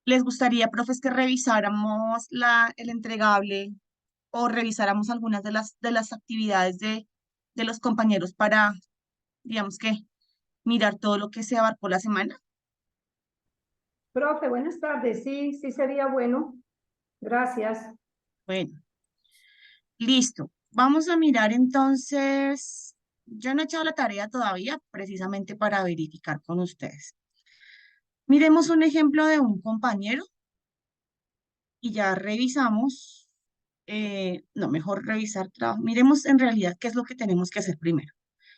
¿Les gustaría, profes, que revisáramos el entregable o revisáramos algunas de las actividades de los compañeros para, digamos que, mirar todo lo que se abarcó la semana? Profe, buenas tardes. Sí, sí sería bueno. Gracias. Bueno, listo. Vamos a mirar entonces. Yo no he echado la tarea todavía, precisamente para verificar con ustedes. Miremos un ejemplo de un compañero y ya revisamos. No, mejor revisar trabajo. Miremos en realidad qué es lo que tenemos que hacer primero.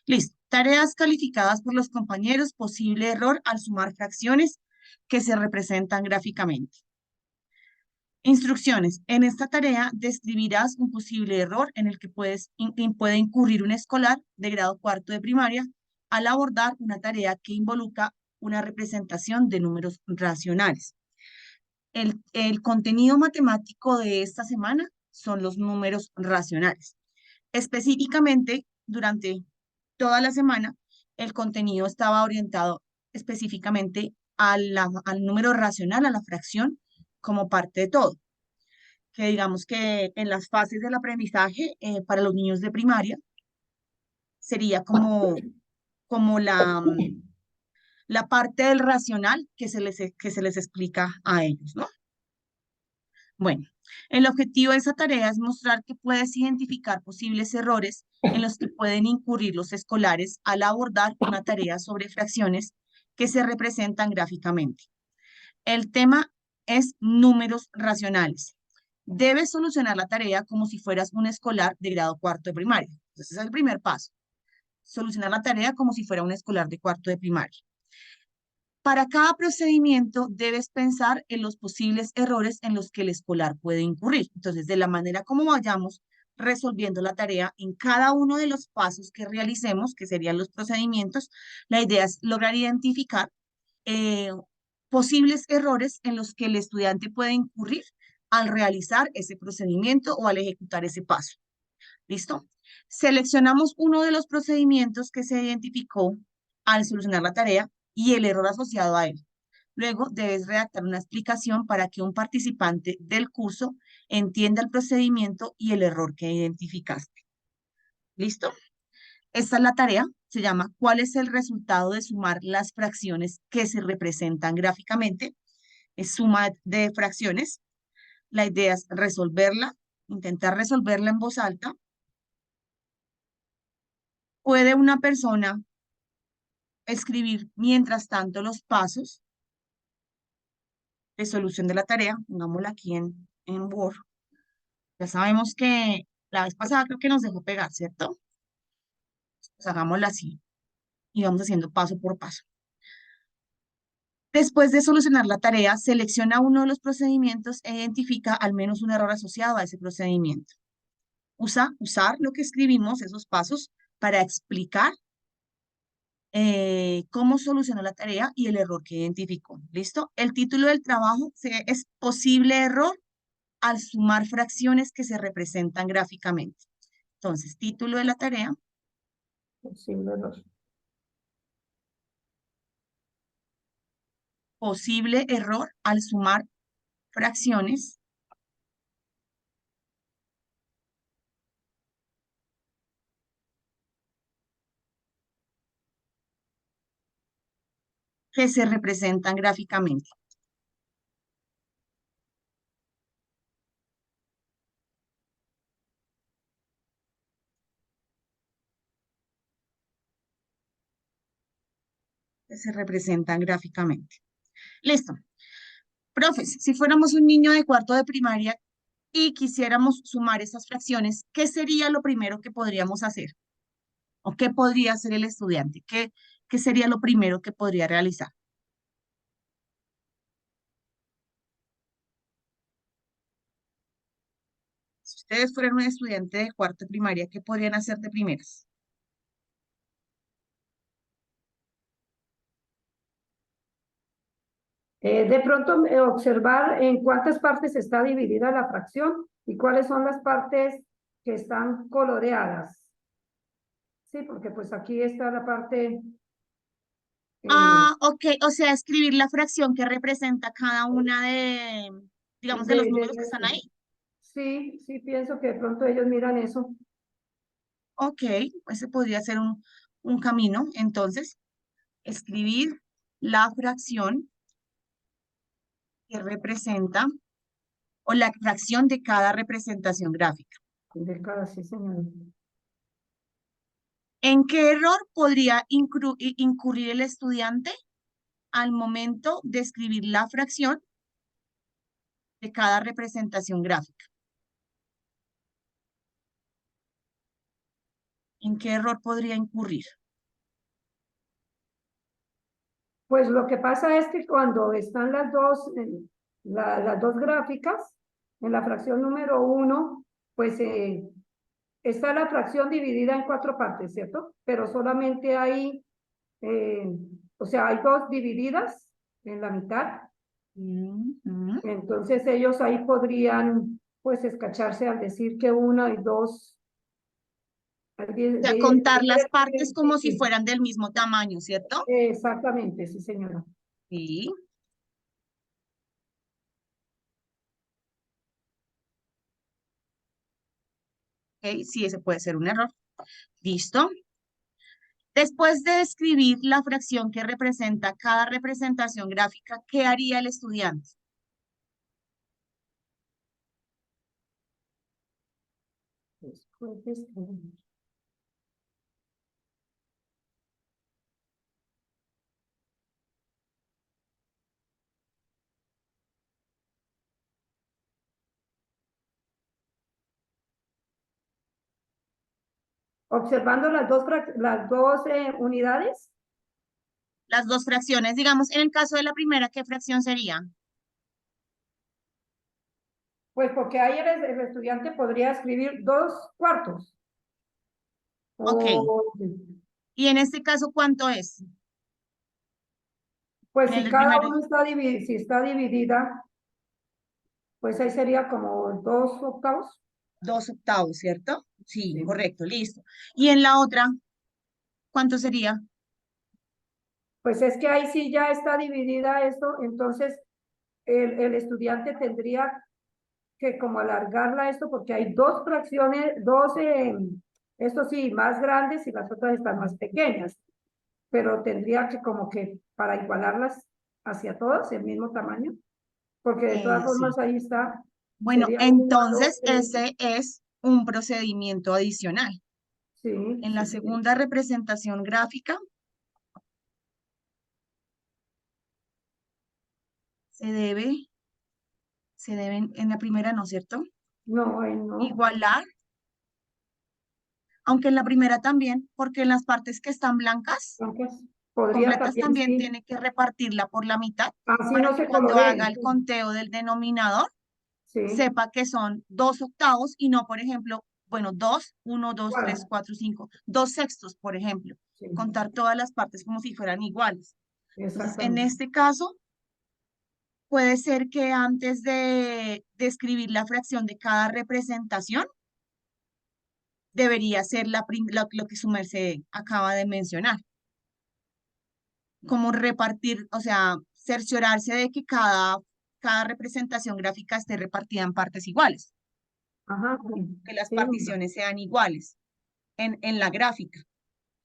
Listo. Tareas calificadas por los compañeros, posible error al sumar fracciones que se representan gráficamente. Instrucciones. En esta tarea describirás un posible error en el que puede incurrir un escolar de grado cuarto de primaria al abordar una tarea que involucra una representación de números racionales. El contenido matemático de esta semana son los números racionales. Específicamente, durante toda la semana, el contenido estaba orientado específicamente al número racional, a la fracción, como parte de todo. Que digamos que en las fases del aprendizaje para los niños de primaria sería como la parte del racional que se les explica a ellos, ¿no? Bueno, el objetivo de esa tarea es mostrar que puedes identificar posibles errores en los que pueden incurrir los escolares al abordar una tarea sobre fracciones que se representan gráficamente. El tema es números racionales. Debes solucionar la tarea como si fueras un escolar de grado cuarto de primaria. Ese es el primer paso. Solucionar la tarea como si fuera un escolar de cuarto de primaria. Para cada procedimiento debes pensar en los posibles errores en los que el escolar puede incurrir. Entonces, de la manera como vayamos resolviendo la tarea en cada uno de los pasos que realicemos, que serían los procedimientos, la idea es lograr identificar eh, posibles errores en los que el estudiante puede incurrir al realizar ese procedimiento o al ejecutar ese paso. ¿Listo? Seleccionamos uno de los procedimientos que se identificó al solucionar la tarea y el error asociado a él. Luego debes redactar una explicación para que un participante del curso entienda el procedimiento y el error que identificaste. ¿Listo? Esta es la tarea. Se llama ¿cuál es el resultado de sumar las fracciones que se representan gráficamente? Es suma de fracciones. La idea es resolverla, intentar resolverla en voz alta. ¿Puede una persona escribir mientras tanto los pasos de solución de la tarea? Pongámosla aquí en Word. Ya sabemos que la vez pasada creo que nos dejó pegar, ¿cierto? Pues hagámosla así y vamos haciendo paso por paso. Después de solucionar la tarea, selecciona uno de los procedimientos e identifica al menos un error asociado a ese procedimiento. Usar lo que escribimos, esos pasos, para explicar cómo solucionó la tarea y el error que identificó. ¿Listo? El título del trabajo es posible error al sumar fracciones que se representan gráficamente. Entonces, título de la tarea, Posible error. posible error al sumar fracciones que se representan gráficamente. Que se representan gráficamente. Listo. Profes, si fuéramos un niño de cuarto de primaria y quisiéramos sumar esas fracciones, ¿qué sería lo primero que podríamos hacer? ¿O qué podría hacer el estudiante? ¿Qué sería lo primero que podría realizar? Si ustedes fueran un estudiante de cuarto de primaria, ¿qué podrían hacer de primeras? De pronto, observar en cuántas partes está dividida la fracción y cuáles son las partes que están coloreadas. Sí, porque pues aquí está la parte Eh, Ah, ok, o sea, escribir la fracción que representa cada una de, digamos, de los números que están eso. ahí. Sí, sí, pienso que de pronto ellos miran eso. Ok, ese podría ser un camino. Entonces, escribir la fracción que representa o la fracción de cada representación gráfica. De cada, sí, señor. ¿En qué error podría incurrir el estudiante al momento de escribir la fracción de cada representación gráfica? ¿En qué error podría incurrir? Pues lo que pasa es que cuando están las dos, las dos gráficas, en la fracción número 1, pues está la fracción dividida en 4 partes, ¿cierto? Pero solamente hay, eh, o sea, hay dos divididas en la mitad. Ujú. Entonces ellos ahí podrían, pues, escacharse al decir que una y dos, O sea, contar las partes sí, como si sí, fueran del mismo tamaño, ¿cierto? exactamente, sí, señora. Sí. Ok, sí, ese puede ser un error. Listo. Después de escribir la fracción que representa cada representación gráfica, ¿qué haría el estudiante? Después de escribir. Observando las dos unidades, Las dos fracciones, digamos, en el caso de la primera, ¿qué fracción sería? pues porque ahí el estudiante podría escribir 2 cuartos. Ok. O, Y en este caso, ¿cuánto es? pues En el si del cada primero, uno está si está dividida, pues ahí sería como 2 octavos. 2 octavos, ¿cierto? Sí, Sí. correcto, listo. Y en la otra, ¿cuánto sería? Pues es que ahí sí ya está dividida esto, entonces el estudiante tendría que como alargarla esto porque hay dos fracciones, esto sí, más grandes y las otras están más pequeñas, pero tendría que como que para igualarlas hacia todas el mismo tamaño, porque de todas Sí. formas ahí está, Bueno, sería uno, dos, entonces tres, ese es un procedimiento adicional. sí, En la sí, sí. segunda representación gráfica se debe, se deben, en la primera no, ¿cierto? No, ahí no, Igualar, aunque en la primera también, porque en las partes que están blancas, entonces podría completas también, también sí, tiene que repartirla por la mitad así para no que se cuando haga coloreen, el conteo del denominador sí, sepa que son 2 octavos y no, por ejemplo, bueno, 2, 1, 2, 3, igual, 4, 5, 2 sextos, por ejemplo, sí, contar todas las partes como si fueran iguales. Entonces, en exactamente. este caso, puede ser que antes de escribir la fracción de cada representación, debería ser lo que su merced acaba de mencionar, como repartir, o sea, cerciorarse de que cada representación gráfica esté repartida en partes iguales, Ajá, sí, que las sí, particiones sean iguales en la gráfica.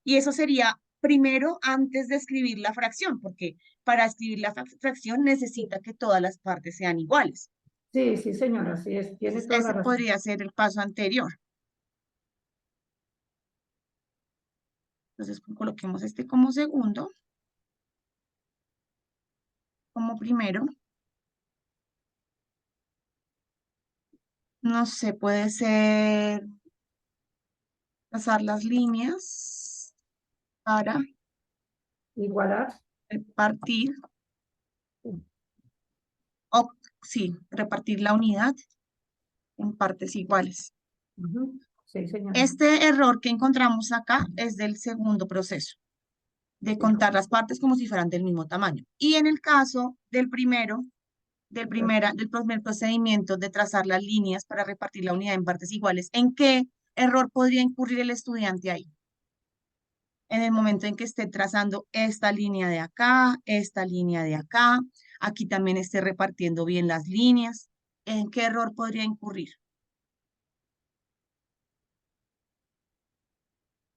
Y eso sería primero antes de escribir la fracción, porque para escribir la fracción necesita que todas las partes sean iguales. sí, sí, señora, sí, tiene Entonces, toda la ese razón. podría ser el paso anterior. Entonces, coloquemos este como segundo, como primero. No sé, puede ser pasar las líneas para Igualar. repartir, o sí, repartir la unidad en partes iguales. Ujú, sí, señora. Este error que encontramos acá es del segundo proceso, de Sí, contar las partes como si fueran del mismo tamaño. Y en el caso del primer procedimiento de trazar las líneas para repartir la unidad en partes iguales, ¿en qué error podría incurrir el estudiante ahí? en el momento en que esté trazando esta línea de acá, esta línea de acá, aquí también esté repartiendo bien las líneas. ¿En qué error podría incurrir?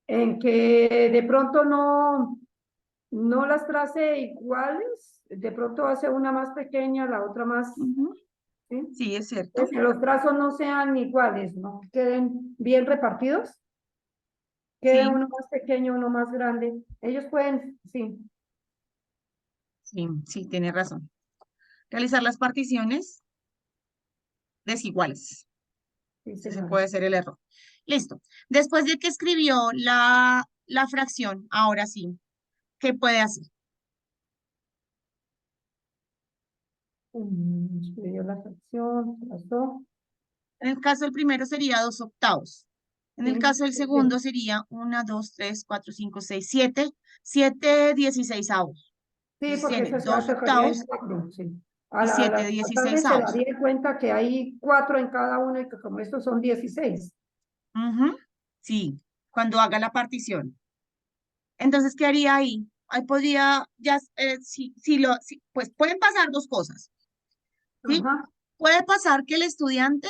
En que de pronto no las trace iguales, de pronto hace una más pequeña, la otra más, Ujú. ¿sí? Sí, es cierto. Pues que los trazos no sean iguales, ¿no? Queden bien repartidos, quede Sí, uno más pequeño, uno más grande. Ellos pueden, sí, sí, sí, tiene razón. Realizar las particiones desiguales. sí, Ese señora. puede ser el error. Listo. Después de que escribió la fracción, ahora sí, ¿qué puede hacer? Escribió la fracción, pasó, En el caso del primero sería 2/8. En el sí, caso del sí, sí. segundo sería 1, 2, 3, 4, 5, 6, 7, 7 16avos. Sí, Entonces porque tiene se 2 tocaría en octavos cuatro, sí. y A 7 la tarde se 16avos. daría cuenta que hay cuatro en cada uno y que como estos son 16. Ujú. Sí, cuando haga la partición. Entonces, ¿qué haría ahí? Ahí podría, ya, pues pueden pasar dos cosas, ¿sí? Ajá, Puede pasar que el estudiante,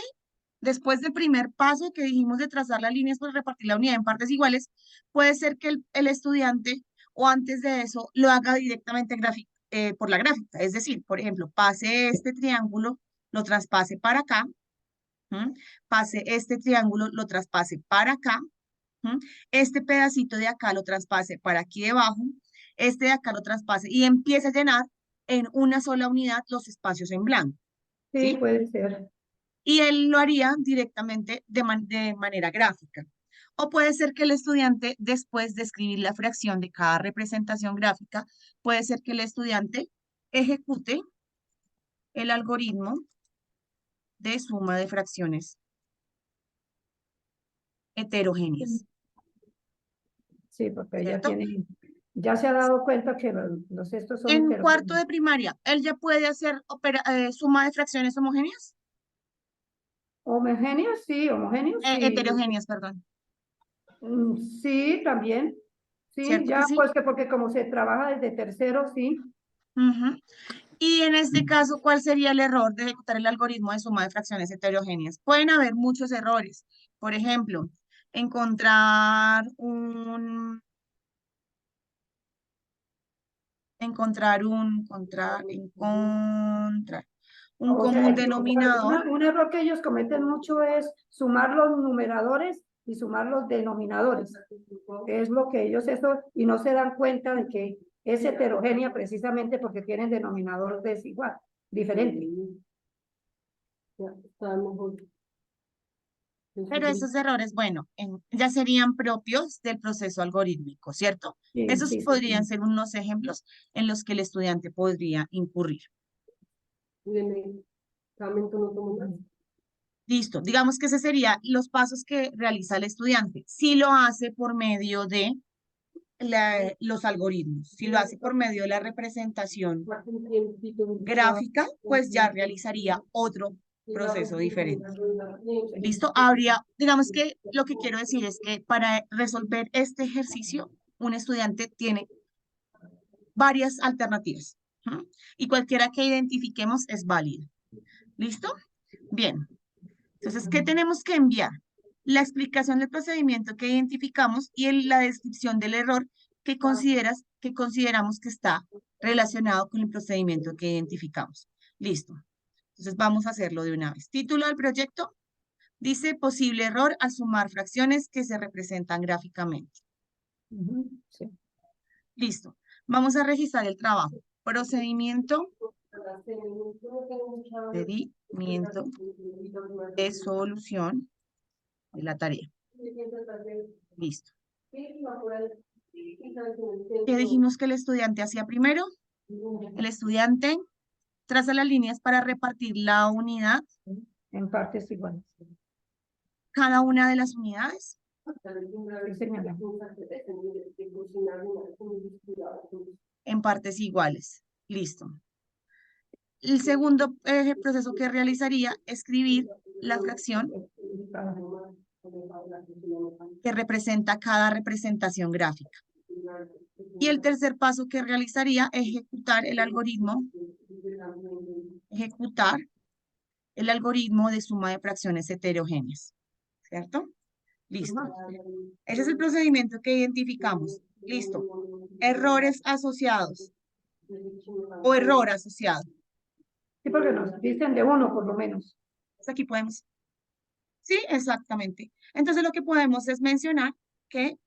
después del primer paso que dijimos de trazar las líneas para repartir la unidad en partes iguales, puede ser que el estudiante o antes de eso lo haga directamente por la gráfica. Es decir, por ejemplo, pase este triángulo, lo traspase para acá, ¿m? Pase este triángulo, lo traspase para acá, ¿m? Este pedacito de acá lo traspase para aquí debajo, este de acá lo traspase y empiece a llenar en una sola unidad los espacios en blanco, sí, ¿sí? puede ser. Y él lo haría directamente de manera gráfica. O puede ser que el estudiante, después de escribir la fracción de cada representación gráfica, puede ser que el estudiante ejecute el algoritmo de suma de fracciones heterogéneas, Sí, porque ella ¿cierto? tiene, ya se ha dado cuenta que los estos son En cuarto heterogéneos. de primaria, ¿él ya puede hacer suma de fracciones homogéneas? Homogéneos, sí. Heterogéneas, perdón. Sí, también. Sí, ¿Cierto que ya, sí? pues que porque como se trabaja desde tercero, sí. Ujú. Y en este caso, ¿cuál sería el error de ejecutar el algoritmo de suma de fracciones heterogéneas? Pueden haber muchos errores. Por ejemplo, encontrar un, encontrar un O sea, común denominador. un error que ellos cometen mucho es sumar los numeradores y sumar los denominadores. Es lo que ellos eso, y no se dan cuenta de que es heterogénea precisamente porque tienen denominador desigual, diferente. Pero esos errores, bueno, ya serían propios del proceso algorítmico, ¿cierto? Sí, Esos sí, podrían sí. ser unos ejemplos en los que el estudiante podría incurrir. Listo, digamos que ese serían los pasos que realiza el estudiante. Si lo hace por medio de los algoritmos, si lo hace por medio de la representación gráfica, pues ya realizaría otro proceso diferente. ¿Listo? Habría, digamos que lo que quiero decir es que para resolver este ejercicio, un estudiante tiene varias alternativas, ¿m? Y cualquiera que identifiquemos es válida. ¿Listo? Bien. Entonces, ¿qué tenemos que enviar? La explicación del procedimiento que identificamos y la descripción del error que consideramos que está relacionado con el procedimiento que identificamos. Listo. Entonces, vamos a hacerlo de una vez. Título del proyecto. Dice posible error al sumar fracciones que se representan gráficamente. Sí. Listo. Vamos a registrar el trabajo. Procedimiento de solución de la tarea. Listo. ¿Qué dijimos que el estudiante hacía primero? El estudiante traza las líneas para repartir la unidad, En partes iguales. cada una de las unidades, Sí, señora. en partes iguales. Listo. El segundo proceso que realizaría, escribir la fracción que representa cada representación gráfica. Y el tercer paso que realizaría es ejecutar el algoritmo de suma de fracciones heterogéneas, ¿cierto? Listo. Ese es el procedimiento que identificamos. Listo. Errores asociados o error asociado. Sí, porque nos dicen de uno por lo menos. Pues aquí podemos. Sí, exactamente. Entonces lo que podemos es mencionar que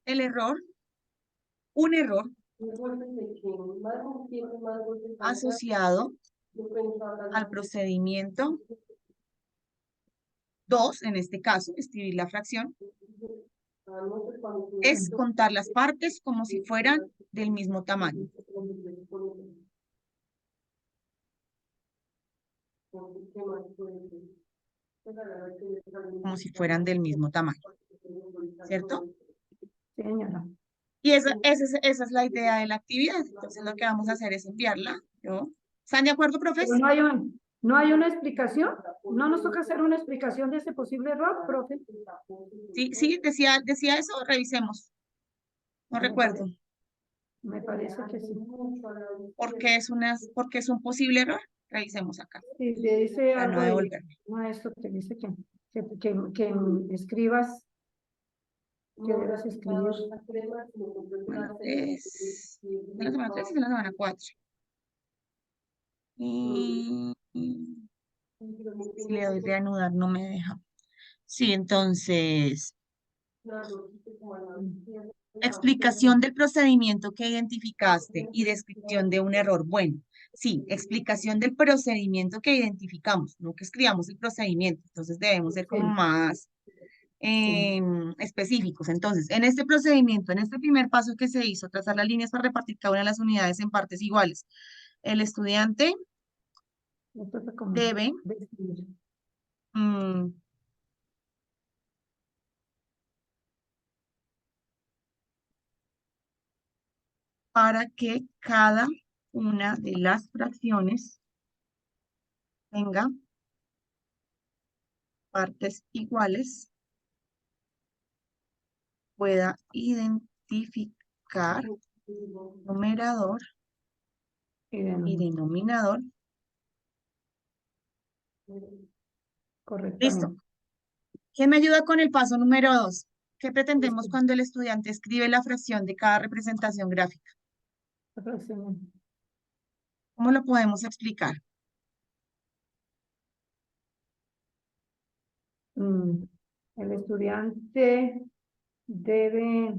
el error, un error asociado al procedimiento 2, en este caso, escribir la fracción, es contar las partes como si fueran del mismo tamaño. Como si fueran del mismo tamaño, ¿cierto? Sí, señora. Y esa es la idea de la actividad. Entonces lo que vamos a hacer es enviarla. ¿Están de acuerdo, Pero profes? no hay una explicación. No nos toca hacer una explicación de ese posible error, profe. Sí, sí, decía eso, revisemos. No recuerdo. Me parece que sí. Porque es un posible error. Revisemos acá, Sí, le dice para no algo de devolverme. maestro que dice que escribas, que debes escribir. Bueno, es de la semana 3 y de la semana 4. Y si le doy reanudar, no me deja. Sí, entonces, explicación del procedimiento que identificaste y descripción de un error. Bueno, sí, explicación del procedimiento que identificamos, no que escribamos el procedimiento. Entonces debemos ser como Sí, más sí. específicos. Entonces, en este procedimiento, en este primer paso que se hizo, trazar las líneas para repartir cada una de las unidades en partes iguales, el estudiante Esto es como debe describir. mm, para que cada una de las fracciones tenga partes iguales, pueda identificar numerador Y de y nuevo, denominador. Listo. correctamente. ¿Quién me ayuda con el paso número 2? ¿Qué pretendemos cuando el estudiante escribe la fracción de cada representación gráfica? Aproximadamente. ¿Cómo lo podemos explicar? Mm, El estudiante debe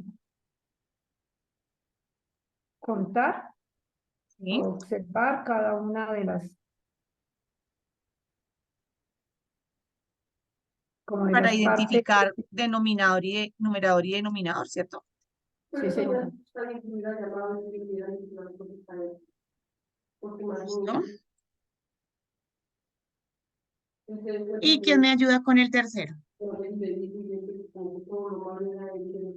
contar ¿Sí? o observar cada una de las, como de Para las partes. identificar numerador y denominador, ¿cierto? Sí, señor. ¿Listo? ¿Y quién me ayuda con el tercero?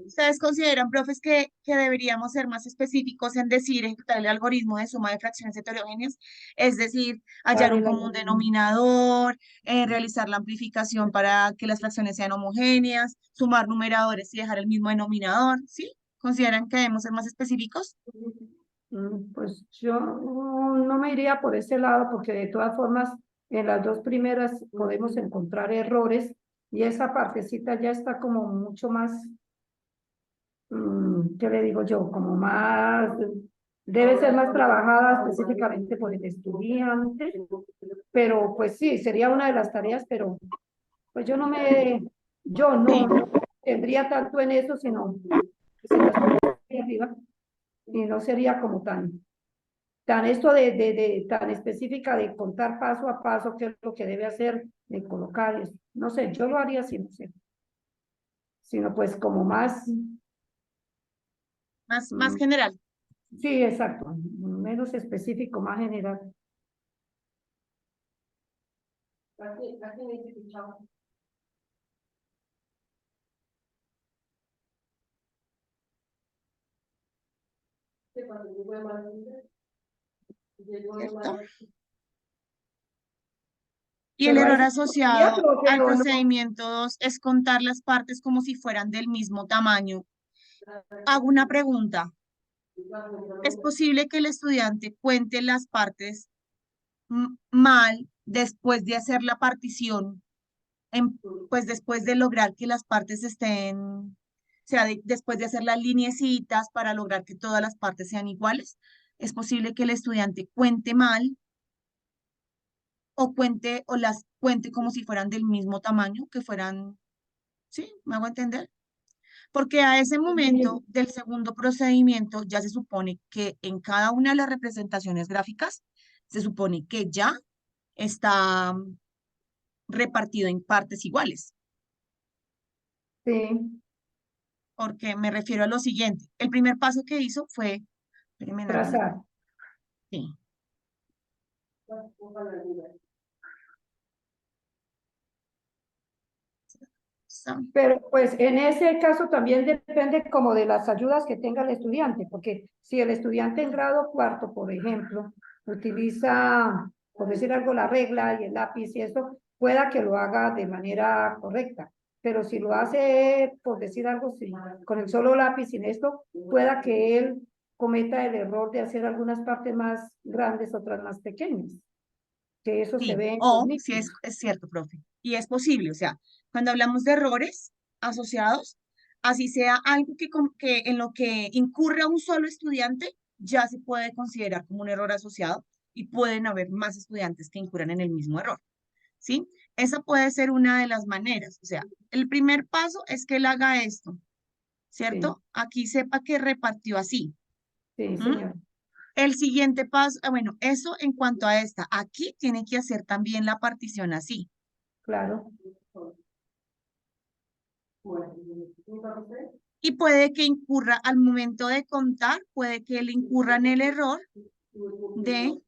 ¿Ustedes consideran, profes, que deberíamos ser más específicos en decir, ejecutar el algoritmo de suma de fracciones heterogéneas? Es decir, hallar Dar un el común algoritmo. denominador, realizar la amplificación para que las fracciones sean homogéneas, sumar numeradores y dejar el mismo denominador, ¿sí? ¿Consideran que debemos ser más específicos? Pues yo no me iría por ese lado porque de todas formas en las dos primeras podemos encontrar errores y esa partecita ya está como mucho más, ¿qué le digo yo? Como más, debe ser más trabajada específicamente por el estudiante, pero pues sí, sería una de las tareas, pero pues yo Sí, no tendría tanto en eso, sino que se las pongo ahí arriba y no sería como tan esto tan específica de contar paso a paso qué es lo que debe hacer, de colocar, no sé, yo lo haría así, no sé, sino pues como más, más mm, general. sí, exacto, menos específico, más general. ¿Cierto? Y el Pero ahí error sí podría, asociado profe, al o no. procedimiento 2 es contar las partes como si fueran del mismo tamaño. Hago una pregunta. ¿Es posible que el estudiante cuente las partes mal después de hacer la partición, pues después de lograr que las partes estén, o sea, después de hacer las lineecitas para lograr que todas las partes sean iguales? ¿Es posible que el estudiante cuente mal o las cuente como si fueran del mismo tamaño, que fueran, ¿sí? ¿Me hago entender? Porque a ese momento del segundo procedimiento ya se supone que en cada una de las representaciones gráficas se supone que ya está repartido en partes iguales. Sí, Porque me refiero a lo siguiente. El primer paso que hizo fue, espérenme, algo, trazar. sí, está, Pero pues en ese caso también depende como de las ayudas que tenga el estudiante, porque si el estudiante en grado cuarto, por ejemplo, utiliza, por decir algo, la regla y el lápiz y eso, pueda que lo haga de manera correcta. Pero si lo hace, por decir algo, con el solo lápiz, sin esto, pueda que él cometa el error de hacer algunas partes más grandes, otras más pequeñas, que eso se sí. ve en los O si niños. es cierto, profe, y es posible, o sea, cuando hablamos de errores asociados, así sea algo que en lo que incurra un solo estudiante, ya se puede considerar como un error asociado y pueden haber más estudiantes que incurran en el mismo error. ¿Sí? Esa puede ser una de las maneras. O sea, el primer paso es que él haga esto, Sí, ¿cierto? Aquí sepa que repartió así. sí, ¿M? señor, El siguiente paso, bueno, eso en cuanto a esta. Aquí tiene que hacer también la partición así. claro. Y puede que incurra al momento de contar, puede que él incurra en el error de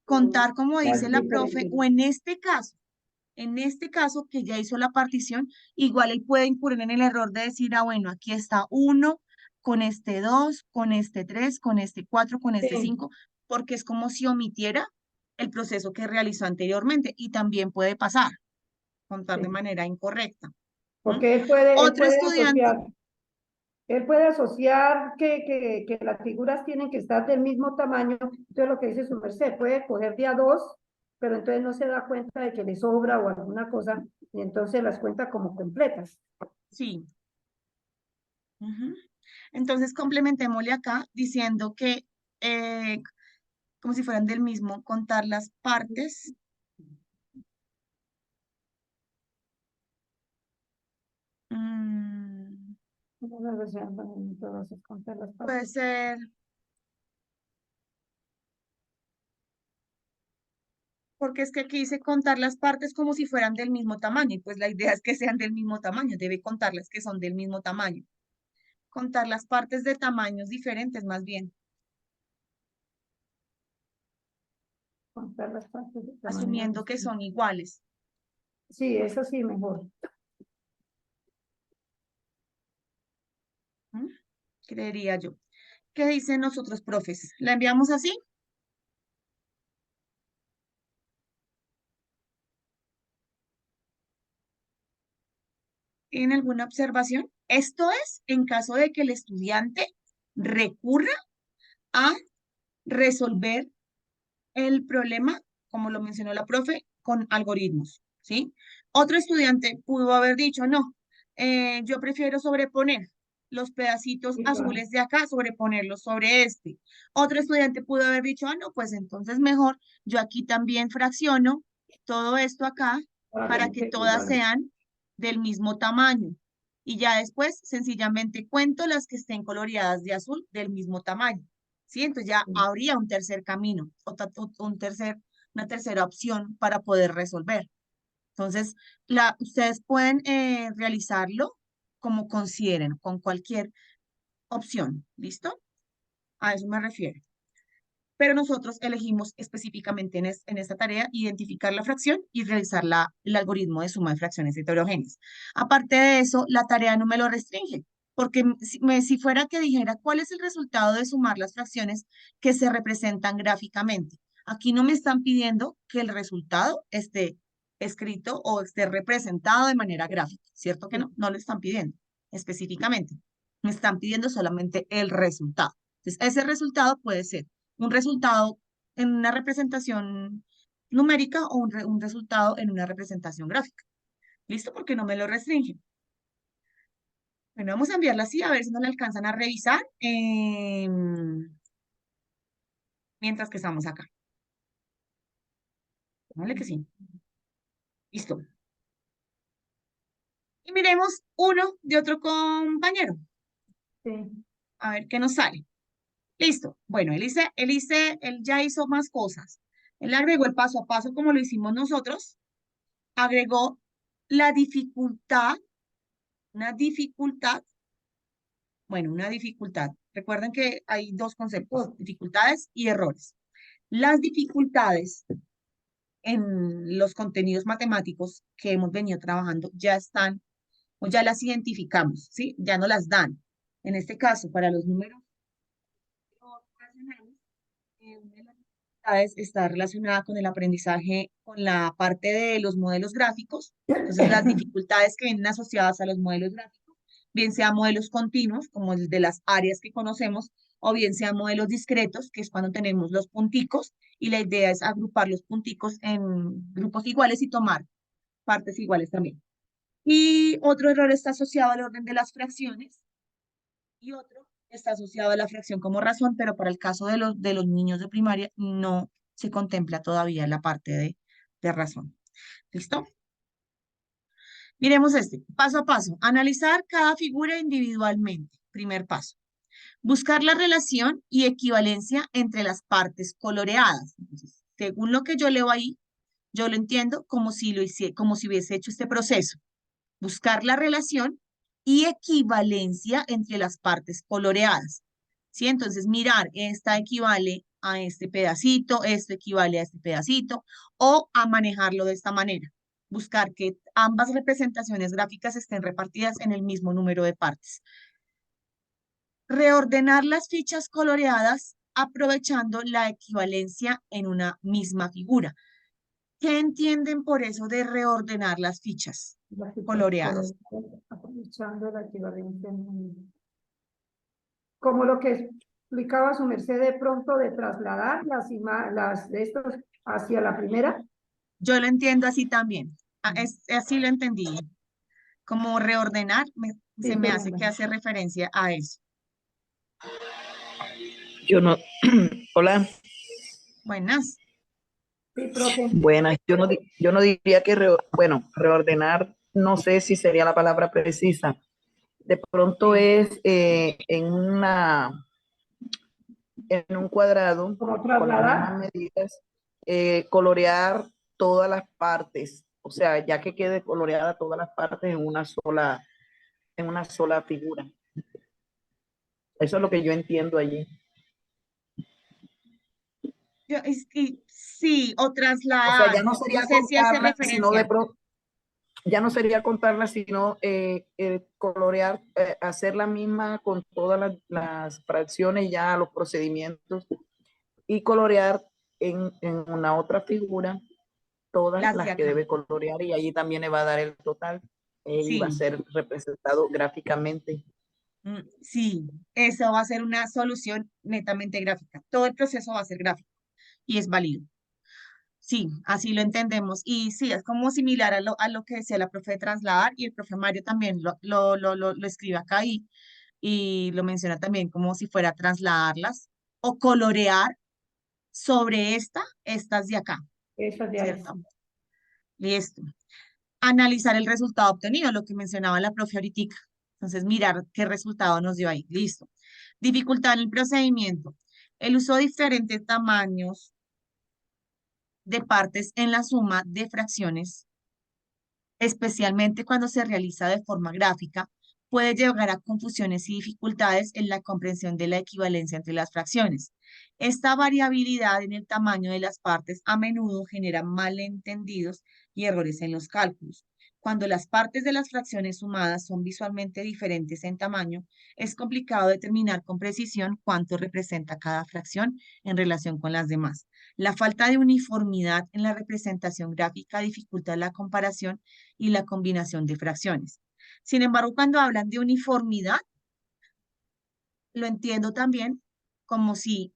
contar como dice Las la profe, diferentes. o en este caso que ya hizo la partición, igual él puede incurrir en el error de decir, ah, bueno, aquí está uno, con este dos, con este tres, con este cuatro, con este Sí, cinco, porque es como si omitiera el proceso que realizó anteriormente y también puede pasar, contar de sí. manera incorrecta. ¿M? Porque Otro estudiante, él puede asociar que las figuras tienen que estar del mismo tamaño. Entonces lo que dice su merced, puede coger de a dos, pero entonces no se da cuenta de que le sobra o alguna cosa, y entonces las cuenta como completas. sí. Ujú. Entonces complementémosle acá diciendo que, como si fueran del mismo, contar las partes. mm, Puede ser, porque es que aquí dice contar las partes como si fueran del mismo tamaño, y pues la idea es que sean del mismo tamaño, debe contarlas que son del mismo tamaño. Contar las partes de tamaños diferentes, más bien, Contar las partes de tamaño asumiendo que distinto. son iguales. Sí, eso sí, mejor. ¿Mm? Creería yo. ¿Qué dicen nosotros, profes? ¿La enviamos así? ¿Tienen alguna observación? Esto es en caso de que el estudiante recurra a resolver el problema, como lo mencionó la profe, con algoritmos, ¿sí? Otro estudiante pudo haber dicho, no, yo prefiero sobreponer los pedacitos Sí, claro. azules de acá, sobreponerlos sobre este. Otro estudiante pudo haber dicho, ah, no, pues entonces mejor yo aquí también fracciono todo esto acá Para que para me que quede todas igual. sean del mismo tamaño. Y ya después sencillamente cuento las que estén coloreadas de azul del mismo tamaño. ¿Sí? Entonces ya Sí, habría un tercer camino, una tercera opción para poder resolver. Entonces, ustedes pueden realizarlo como consideren, con cualquier opción. ¿Listo? A eso me refiero. Pero nosotros elegimos específicamente en esta tarea identificar la fracción y realizar el algoritmo de suma de fracciones heterogéneas. Aparte de eso, la tarea no me lo restringe, porque si fuera que dijera cuál es el resultado de sumar las fracciones que se representan gráficamente. Aquí no me están pidiendo que el resultado esté escrito o esté representado de manera gráfica, ¿cierto que no? No lo están pidiendo específicamente. Me están pidiendo solamente el resultado. Entonces, ese resultado puede ser un resultado en una representación numérica o un resultado en una representación gráfica. ¿Listo? Porque no me lo restringen. Bueno, vamos a enviarla así, a ver si no la alcanzan a revisar mientras que estamos acá. Vale que sí. Listo. Y miremos uno de otro compañero. Sí. A ver qué nos sale. Listo. Bueno, él ya hizo más cosas. Él agregó el paso a paso como lo hicimos nosotros. Agregó la dificultad, una dificultad. Bueno, una dificultad. Recuerden que hay dos conceptos, dificultades y errores. Las dificultades en los contenidos matemáticos que hemos venido trabajando ya están o ya las identificamos, ¿sí? Ya no las dan. En este caso, para los números racionales, una de las dificultades está relacionada con el aprendizaje, con la parte de los modelos gráficos. Entonces, las dificultades que vienen asociadas a los modelos gráficos, bien sean modelos continuos, como el de las áreas que conocemos, o bien sean modelos discretos, que es cuando tenemos los punticos, y la idea es agrupar los punticos en grupos iguales y tomar partes iguales también. Y otro error está asociado al orden de las fracciones, y otro está asociado a la fracción como razón, pero para el caso de los niños de primaria no se contempla todavía la parte de razón. ¿Listo? Miremos este, paso a paso. Analizar cada figura individualmente. Primer paso. Buscar la relación y equivalencia entre las partes coloreadas. Entonces, según lo que yo leo ahí, yo lo entiendo como si como si hubiese hecho este proceso. Buscar la relación y equivalencia entre las partes coloreadas. ¿Sí? Entonces, mirar, esta equivale a este pedacito, esto equivale a este pedacito, o a manejarlo de esta manera. Buscar que ambas representaciones gráficas estén repartidas en el mismo número de partes. Reordenar las fichas coloreadas aprovechando la equivalencia en una misma figura. ¿Qué entienden por eso de reordenar las fichas coloreadas? Aprovechando la equivalencia. Como lo que explicaba su merced de pronto de trasladar las de estos hacia la primera. Yo lo entiendo así también. Así lo entendí. Como reordenar, se Sí, me hace que segunda. hace referencia a eso. Yo no, hola, Buenas. Sí, profe. buenas. Yo no diría que, bueno, reordenar, no sé si sería la palabra precisa. De pronto Sí. es en un cuadrado Como con las trasladar. mismas medidas, colorear todas las partes, o sea, ya que quede coloreada todas las partes en una sola figura. Eso es lo que yo entiendo allí. Es que sí, o O sea, trasladar. ya no No sería sé si hace contarla, sino de referencia. pronto ya no sería contarla, sino colorear, hacer la misma con todas las fracciones, ya los procedimientos, y colorear en una otra figura todas Las de las que acá. debe colorear, y allí también le va a dar el total, y va a Sí, ser representado gráficamente. sí. Eso va a ser una solución netamente gráfica. Todo el proceso va a ser gráfico y es válido. Sí, así lo entendemos. Y sí, es como similar a lo que decía la profe de trasladar y el profe Mario también lo escribe acá y lo menciona también como si fuera trasladarlas o colorear sobre estas de acá, Esa de ahí. ¿cierto? Listo. Analizar el resultado obtenido, lo que mencionaba la profe ahorita. Entonces, mirar qué resultado nos dio ahí. Listo. Dificultad en el procedimiento. El uso de diferentes tamaños de partes en la suma de fracciones, especialmente cuando se realiza de forma gráfica, puede llevar a confusiones y dificultades en la comprensión de la equivalencia entre las fracciones. Esta variabilidad en el tamaño de las partes a menudo genera malentendidos y errores en los cálculos. Cuando las partes de las fracciones sumadas son visualmente diferentes en tamaño, es complicado determinar con precisión cuánto representa cada fracción en relación con las demás. La falta de uniformidad en la representación gráfica dificulta la comparación y la combinación de fracciones. Sin embargo, cuando hablan de uniformidad, lo entiendo también como si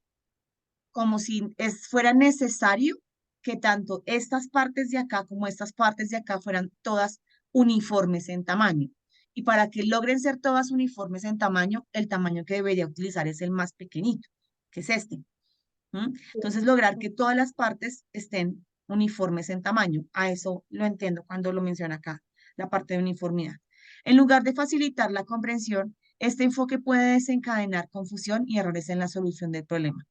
fuera necesario que tanto estas partes de acá como estas partes de acá fueran todas uniformes en tamaño. Y para que logren ser todas uniformes en tamaño, el tamaño que debería utilizar es el más pequeñito, que es este. Entonces, lograr que todas las partes estén uniformes en tamaño. A eso lo entiendo cuando lo menciona acá, la parte de uniformidad. En lugar de facilitar la comprensión, este enfoque puede desencadenar confusión y errores en la solución del problema.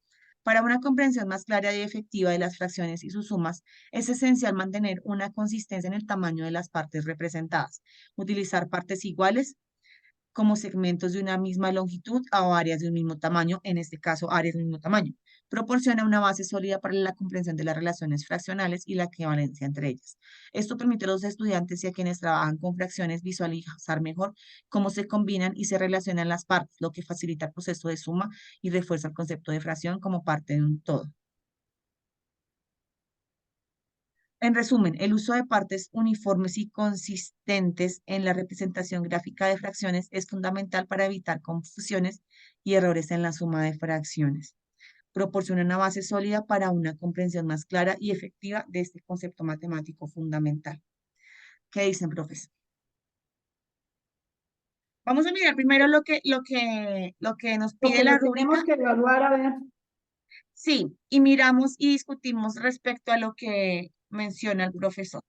Para una comprensión más clara y efectiva de las fracciones y sus sumas, es esencial mantener una consistencia en el tamaño de las partes representadas, utilizar partes iguales como segmentos de una misma longitud o áreas de un mismo tamaño, en este caso áreas de un mismo tamaño. Proporciona una base sólida para la comprensión de las relaciones fraccionales y la equivalencia entre ellas. Esto permite a los estudiantes y a quienes trabajan con fracciones visualizar mejor cómo se combinan y se relacionan las partes, lo que facilita el proceso de suma y refuerza el concepto de fracción como parte de un todo. En resumen, el uso de partes uniformes y consistentes en la representación gráfica de fracciones es fundamental para evitar confusiones y errores en la suma de fracciones. Proporciona una base sólida para una comprensión más clara y efectiva de este concepto matemático fundamental. ¿Qué dicen, profes? Vamos a mirar primero lo que nos Lo pide que la le tenemos rúbrica. que evaluar, a ver. Sí, y miramos y discutimos respecto a lo que menciona el profesor.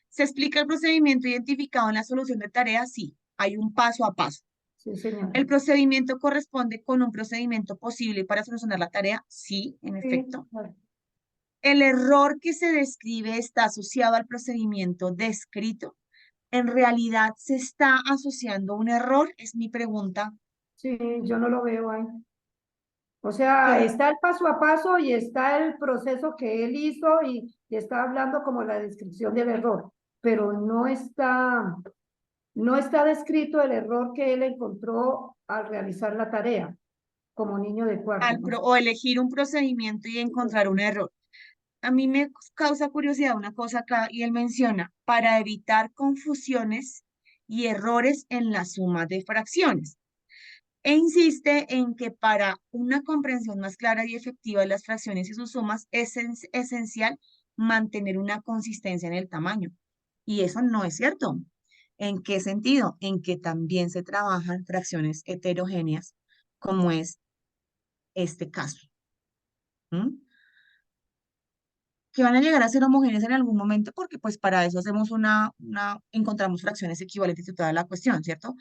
¿Se explica el procedimiento identificado en la solución de tareas? Sí, hay un paso a paso. Sí, señora. ¿El procedimiento corresponde con un procedimiento posible para solucionar la tarea? Sí, en Sí, efecto. bueno. ¿El error que se describe está asociado al procedimiento descrito? ¿En realidad se está asociando un error? Es mi pregunta. Sí, yo no lo veo ahí. O sea, Yo, está el paso a paso y está el proceso que él hizo y está hablando como la descripción del error, pero no está descrito el error que él encontró al realizar la tarea como niño de cuarto, ¿no? o elegir un procedimiento y encontrar un error. A mí me causa curiosidad una cosa acá y él menciona, para evitar confusiones y errores en la suma de fracciones. E insiste en que para una comprensión más clara y efectiva de las fracciones y sus sumas es esencial mantener una consistencia en el tamaño. Y eso no es cierto. ¿En qué sentido? En que también se trabajan fracciones heterogéneas, como es este caso. ¿Mm? Que van a llegar a ser homogéneas en algún momento, porque pues para eso hacemos encontramos fracciones equivalentes de toda la cuestión, ¿cierto?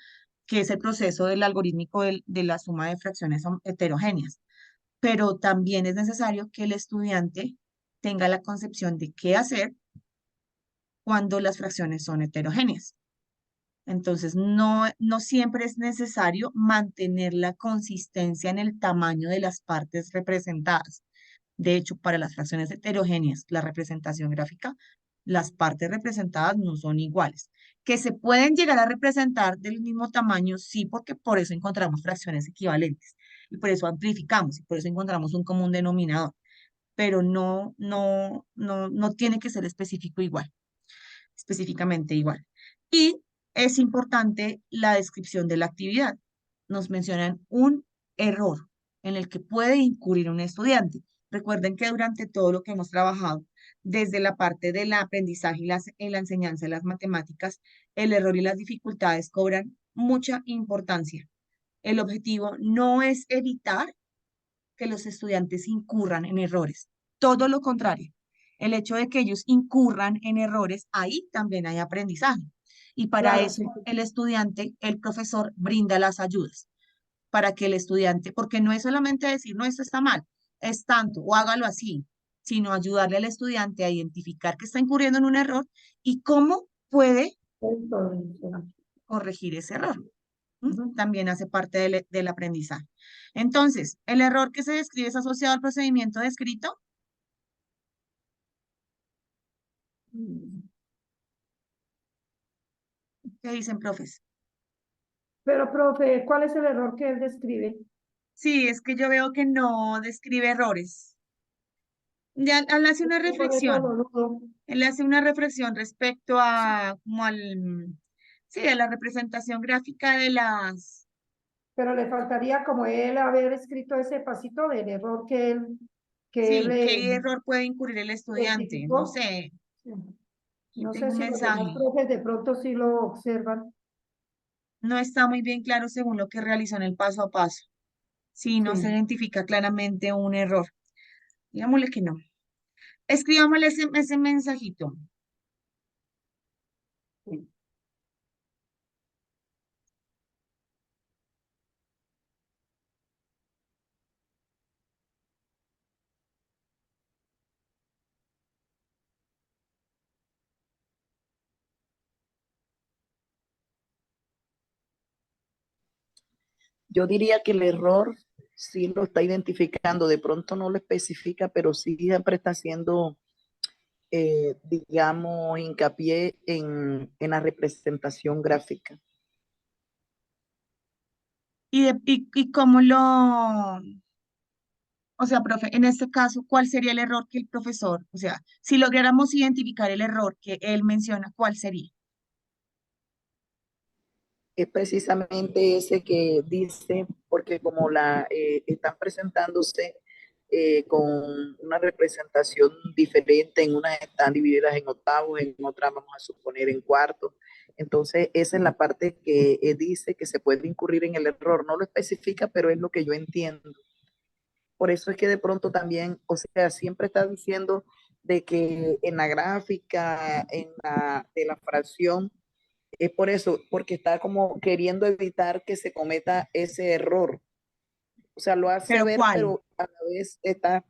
Que es el proceso del algorítmico de la suma de fracciones heterogéneas. Pero también es necesario que el estudiante tenga la concepción de qué hacer cuando las fracciones son heterogéneas. Entonces, no siempre es necesario mantener la consistencia en el tamaño de las partes representadas. De hecho, para las fracciones heterogéneas, la representación gráfica, las partes representadas no son iguales. Que se pueden llegar a representar del mismo tamaño, sí, porque por eso encontramos fracciones equivalentes y por eso amplificamos y por eso encontramos un común denominador, pero no tiene que ser específicamente igual. Y es importante la descripción de la actividad. Nos mencionan un error en el que puede incurrir un estudiante. Recuerden que durante todo lo que hemos trabajado, desde la parte del aprendizaje y la enseñanza de las matemáticas, el error y las dificultades cobran mucha importancia. El objetivo no es evitar que los estudiantes incurran en errores, todo lo contrario. El hecho de que ellos incurran en errores, ahí también hay aprendizaje. Y para Claro, eso sí. el estudiante, el profesor brinda las ayudas para que el estudiante, porque no es solamente decir, no, esto está mal, es tanto, o hágalo así, sino ayudarle al estudiante a identificar que está incurriendo en un error y cómo puede Entonces, corregir ese error. ujú. También hace parte del aprendizaje. Entonces, el error que se describe es asociado al procedimiento descrito. ¿Qué dicen, profes? Pero, profe, ¿cuál es el error que él describe? Sí, es que yo veo que no describe errores. Ya él hace una Yo por eso lo reflexión. dudo. Él hace una reflexión respecto a, como al, sí, a la representación gráfica de las, Pero le faltaría como él haber escrito ese pasito del error que él sí, qué error puede incurrir el estudiante. No identificó. sé, Sí. aquí No sé tengo un si los demás mensaje. profes de pronto sí lo observan. No está muy bien claro según lo que realizó en el paso a paso. Sí, no se Sí. identifica claramente un error. Digámosle que no. Escribámosle ese mensajito. Sí. Yo diría que el error sí lo está identificando, de pronto no lo especifica, pero sí siempre está haciendo, digamos, hincapié en la representación gráfica. Y cómo lo, o sea, profe, en este caso, ¿cuál sería el error que el profesor, o sea, si lográramos identificar el error que él menciona, ¿cuál sería? Es precisamente ese que dice, porque como están presentándose con una representación diferente, en unas están divididas en octavos, en otras vamos a suponer en cuartos. Entonces, esa es la parte que dice que se puede incurrir en el error. No lo especifica, pero es lo que yo entiendo. Por eso es que de pronto también, o sea, siempre está diciendo de que en la gráfica, de la fracción, es por eso, porque está como queriendo evitar que se cometa ese error. O sea, lo hace ¿Pero ver, cuál? pero a la vez está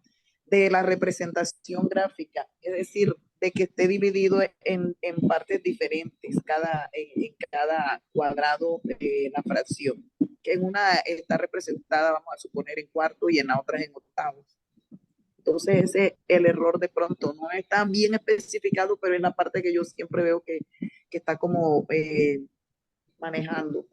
de la representación gráfica, es decir, de que esté dividido en partes diferentes, en cada cuadrado de la fracción, que en una está representada, vamos a suponer, en cuarto y en la otra en octavos. Entonces, ese es el error de pronto. No está bien especificado, pero es la parte que yo siempre veo que está como manejando.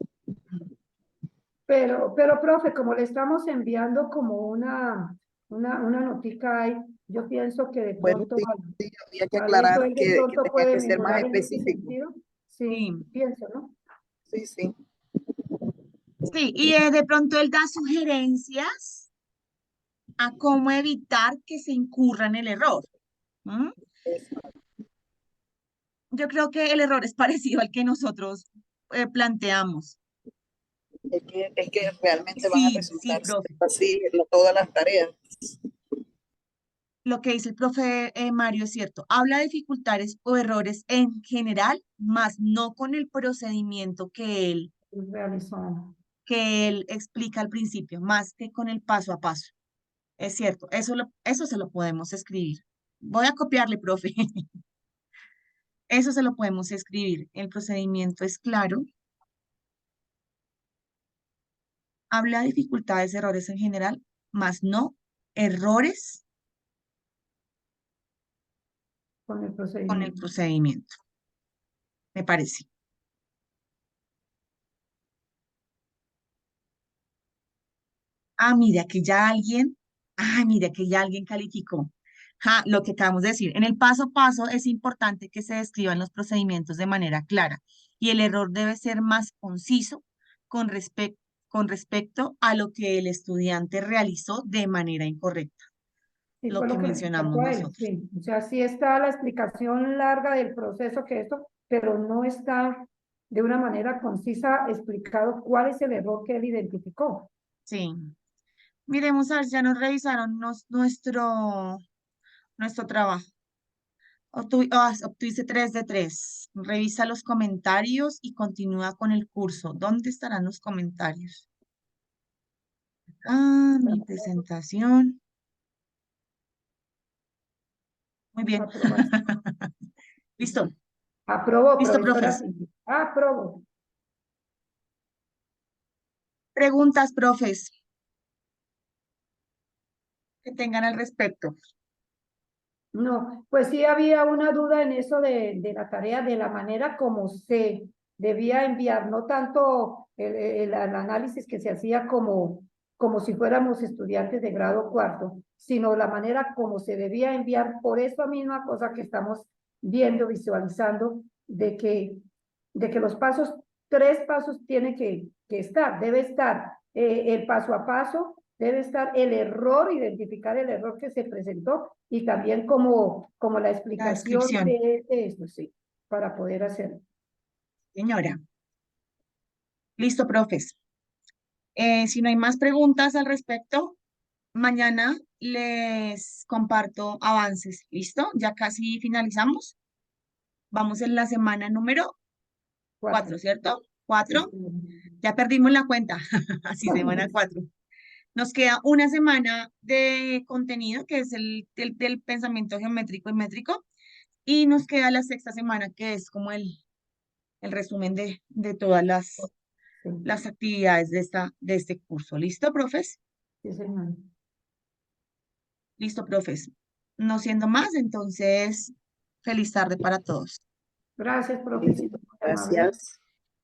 Pero, profe, como le estamos enviando como una notica ahí, yo pienso que de Bueno, pronto sí, sí, había que al eso aclarar él de que pronto tenía puede que ser más mejorar en ese específico. sentido. Sí, Sí, pienso, ¿no? Sí, sí. sí, y de pronto él da sugerencias a cómo evitar que se incurra en el error. ¿M? Es, Yo creo que el error es parecido al que nosotros planteamos. es que realmente van a Sí, sí, resultar profe. así todas las tareas. Lo que dice el profe Mario es cierto. Habla de dificultades o errores en general, más no con el procedimiento Realizó. que él explica al principio, más que con el paso a paso. Es cierto, eso se lo podemos escribir. Voy a copiarle, profe. Eso se lo podemos escribir. El procedimiento es claro. Habla de dificultades, errores en general, más no errores Con el con el procedimiento. procedimiento, me parece. Mira que ya alguien calificó. Lo que acabamos de decir. En el paso a paso es importante que se describan los procedimientos de manera clara y el error debe ser más conciso con con respecto a lo que el estudiante realizó de manera incorrecta, Sí, lo fue que lo que le mencionamos faltó a él, nosotros. sí. O sea, sí está la explicación larga del proceso que esto, pero no está de una manera concisa explicado cuál es el error que él identificó. Sí. Miremos a ver, ya nos revisaron nuestro trabajo. Obtuviste 3 de 3. Revisa los comentarios y continúa con el curso. ¿Dónde estarán los comentarios? Mi presentación. Muy bien. Aprobación. Listo. Aprobó, Listo, profesora profes. Cindy. Aprobó. Preguntas, profes, que tengan al respecto. No, pues sí había una duda en eso de la tarea, de la manera como se debía enviar, no tanto el análisis que se hacía como si fuéramos estudiantes de grado cuarto, sino la manera como se debía enviar por esa misma cosa que estamos viendo, visualizando, de que los pasos, 3 pasos tienen que estar, debe estar el paso a paso, debe estar el error, identificar el error que se presentó y también como la explicación descripción. de eso, sí, para poder hacerlo. Señora. Listo, profes. Si no hay más preguntas al respecto, mañana les comparto avances. ¿Listo? Ya casi finalizamos. Vamos en la semana número 4, 4. ¿cierto? Sí, 4. sí. Ya perdimos la cuenta. Así, semana 4. Nos queda una semana de contenido, que es del pensamiento geométrico y métrico, y nos queda la sexta semana, que es como el resumen de todas Sí, las actividades de este curso. ¿Listo, profes? sí, señor. Listo, profes. No siendo más, entonces, feliz tarde para todos. Gracias, profesor. Muy amable. Gracias.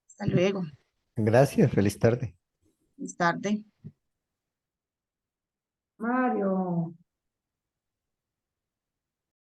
Hasta luego. Gracias, feliz tarde. Feliz tarde. Mario.